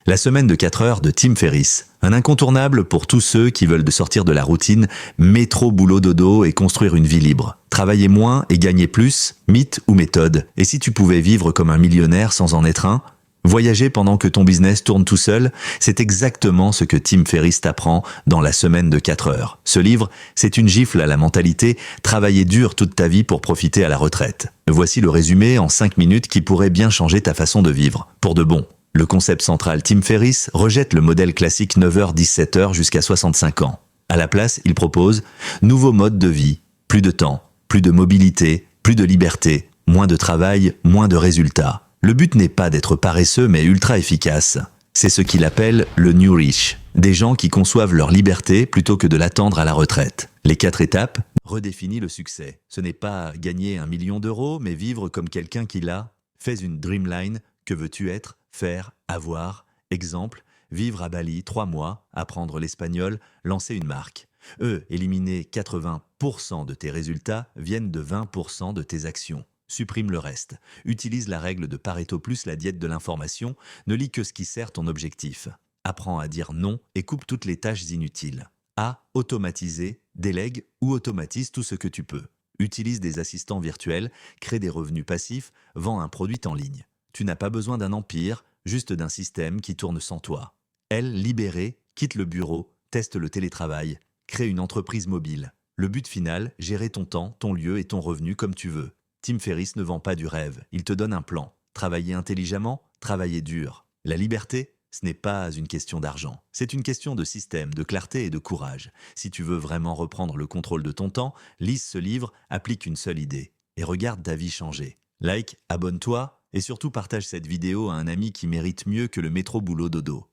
La semaine de 4 heures de Tim Ferriss, un incontournable pour tous ceux qui veulent de sortir de la routine, métro, boulot, dodo et construire une vie libre. Travailler moins et gagner plus, mythe ou méthode. Et si tu pouvais vivre comme un millionnaire sans en être un? Voyager pendant que ton business tourne tout seul, c'est exactement ce que Tim Ferriss t'apprend dans La semaine de 4 heures. Ce livre, c'est une gifle à la mentalité, travailler dur toute ta vie pour profiter à la retraite. Voici le résumé en 5 minutes qui pourrait bien changer ta façon de vivre, pour de bon. Le concept central Tim Ferriss rejette le modèle classique 9h-17h jusqu'à 65 ans. À la place, il propose nouveau mode de vie, plus de temps, plus de mobilité, plus de liberté, moins de travail, moins de résultats. Le but n'est pas d'être paresseux mais ultra efficace. C'est ce qu'il appelle le New Rich, des gens qui conçoivent leur liberté plutôt que de l'attendre à la retraite. Les 4 étapes redéfinissent le succès. Ce n'est pas gagner 1 million d'euros, mais vivre comme quelqu'un qui l'a. Fais une dreamline, que veux-tu être, faire, avoir. Exemple, vivre à Bali 3 mois, apprendre l'espagnol, lancer une marque. Éliminer 80% de tes résultats viennent de 20% de tes actions. Supprime le reste. Utilise la règle de Pareto plus la diète de l'information. Ne lis que ce qui sert ton objectif. Apprends à dire non et coupe toutes les tâches inutiles. Automatiser, délègue ou automatise tout ce que tu peux. Utilise des assistants virtuels, crée des revenus passifs, vends un produit en ligne. Tu n'as pas besoin d'un empire, juste d'un système qui tourne sans toi. Libéré, quitte le bureau, teste le télétravail, crée une entreprise mobile. Le but final, gérer ton temps, ton lieu et ton revenu comme tu veux. Tim Ferriss ne vend pas du rêve, il te donne un plan. Travailler intelligemment, travailler dur. La liberté, ce n'est pas une question d'argent. C'est une question de système, de clarté et de courage. Si tu veux vraiment reprendre le contrôle de ton temps, lise ce livre, applique une seule idée. Et regarde ta vie changer. Like, abonne-toi et surtout partage cette vidéo à un ami qui mérite mieux que le métro boulot dodo.